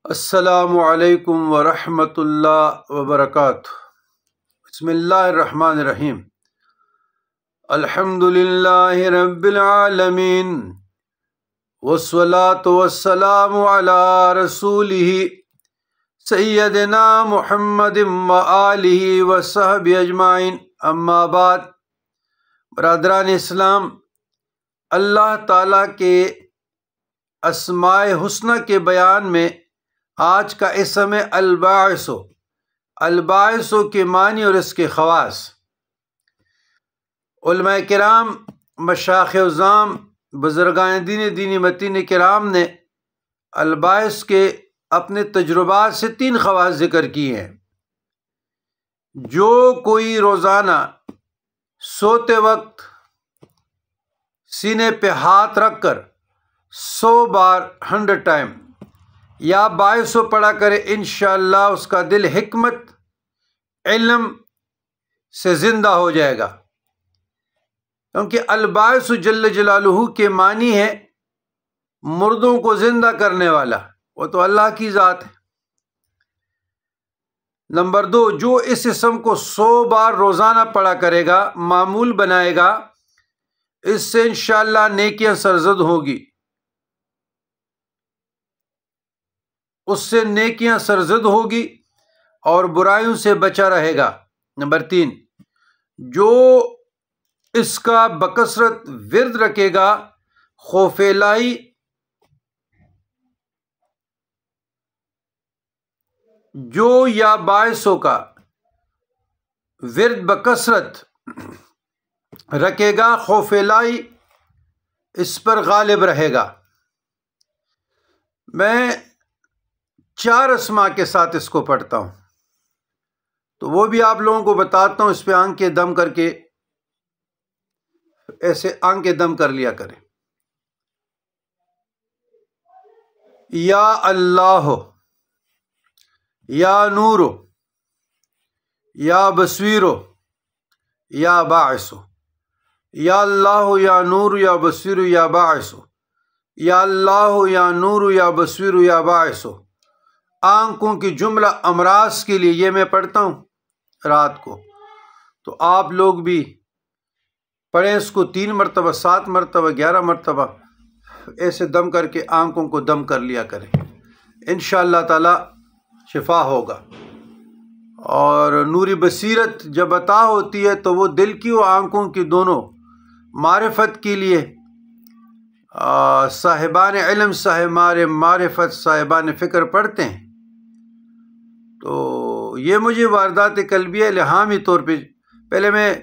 السلام علیکم ورحمۃ اللہ وبرکاتہ۔ بسم اللہ الرحمن الرحیم۔ الحمد للہ رب العالمین والصلاة والسلام علی رسولہ سیدنا محمد وآلہ وصحبہ اجمعین، اما بعد۔ برادران اسلام، اللہ تعالیٰ کے اسماء حسنہ کے بیان میں آج کا اسم ہے الباعث۔ الباعث کے معنی اور اس کے خواص۔ علماء کرام، مشائخ عظام، بزرگان دینی متین کرام نے الباعث کے اپنے تجربات سے 3 خواص ذکر کیے ہیں۔ جو کوئی روزانہ سوتے وقت سینے پہ ہاتھ رکھ کر 100 بار 100 ٹائم یا باعث پڑھا کرے، انشاءاللہ اس کا دل حکمت علم سے زندہ ہو جائے گا، کیونکہ الباعث جل جلالہ کے معنی ہے مردوں کو زندہ کرنے والا، وہ تو اللہ کی ذات ہے۔ نمبر 2، جو اس اسم کو 100 بار روزانہ پڑھا کرے گا، معمول بنائے گا، اس سے انشاءاللہ نیکیاں سرزد ہوگی، اس سے نیکیاں سرزد ہوگی اور برائیوں سے بچا رہے گا۔ نمبر 3، جو اس کا بکثرت ورد رکھے گا، خوف الہی جو یا باعثوں کا ورد بکثرت رکھے گا، خوف الہی اس پر غالب رہے گا۔ میں 4 اسماء کے ساتھ اس کو پڑھتا ہوں، تو وہ بھی آپ لوگوں کو بتاتا ہوں۔ اس پہ آنکھیں دم کر کے ایسے آنکھیں دم کر لیا کریں۔ یا اللہ، یا نور، یا بصیر، یا باعث۔ یا اللہ، یا نور، یا بصیر، یا باعث۔ یا اللہ، یا نور، یا بصیر، یا باعث۔ آنکھوں کی جملہ امراض کے لیے یہ میں پڑھتا ہوں رات کو، تو آپ لوگ بھی پڑھیں اس کو 3 مرتبہ، 7 مرتبہ، 11 مرتبہ، ایسے دم کر کے آنکھوں کو دم کر لیا کریں، انشاءاللہ تعالی شفا ہوگا۔ اور نوری بصیرت جب عطا ہوتی ہے تو وہ دل کی و آنکھوں کی دونوں معرفت کے لیے صاحبان علم، صاحبان معرفت، صاحبان فکر پڑھتے ہیں۔ تو یہ مجھے واردات قلبیہ الہامی طور پہ، پہلے میں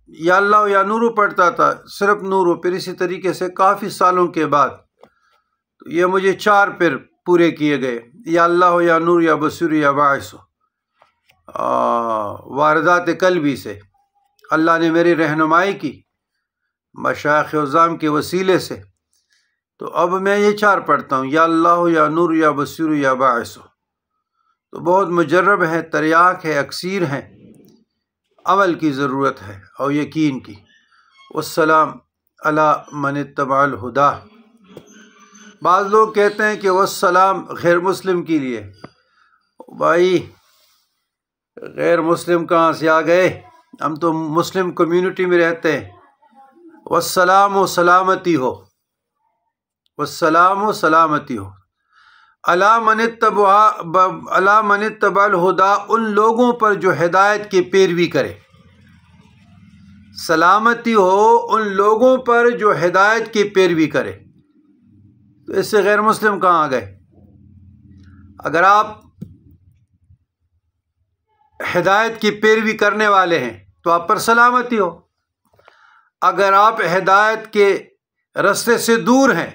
یا اللہ یا نور پڑھتا تھا، صرف نور، پھر اسی طریقے سے کافی سالوں کے بعد تو یہ مجھے 4 پھر پورے کیے گئے، یا اللہ یا نور، یا بصیر، یا باعث، واردات قلبی سے اللہ نے میری رہنمائی کی مشائخ عظام کے وسیلے سے، تو اب میں یہ 4 پڑھتا ہوں، یا اللہ یا نور، یا بصیر، یا باعث۔ تو بہت مجرب ہے، تریاق ہے، اکثیر ہے، عمل کی ضرورت ہے اور یقین کی۔ والسلام علی من اتبع الہدی۔ بعض لوگ کہتے ہیں کہ والسلام غیر مسلم کے لیے۔ بھائی غیر مسلم کہاں سے آ گئے؟ ہم تو مسلم کمیونٹی میں رہتے ہیں۔ والسلام و سلامتی ہو، والسلام و سلامتی ہو علی من اتبع الہدی، ان لوگوں پر جو ہدایت کی پیروی کرے۔ سلامتی ہو ان لوگوں پر جو ہدایت کی پیروی کرے۔ تو اس سے غیر مسلم کہاں آ گئے؟ اگر آپ ہدایت کی پیروی کرنے والے ہیں تو آپ پر سلامتی ہو، اگر آپ ہدایت کے رستے سے دور ہیں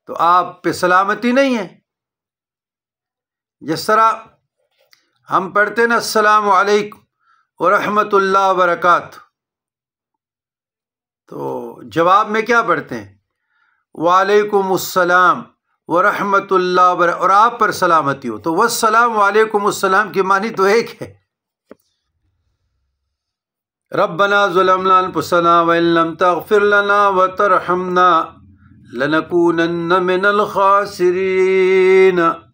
تو آپ پہ سلامتی نہیں ہے۔ جس طرح ہم پڑھتے ہیں نا السلام علیکم ورحمۃ اللہ وبرکاتہ، تو جواب میں کیا پڑھتے ہیں؟ وعلیکم السلام ورحمۃ اللہ وبرکاتہ، اور آپ پر سلامتی ہو۔ تو والسلام وعلیکم السلام کی معنی تو ایک ہے۔ ربنا ظلمنا انفسنا وان لم تغفر لنا وترحمنا لنکونن من الخاسرین۔ الذین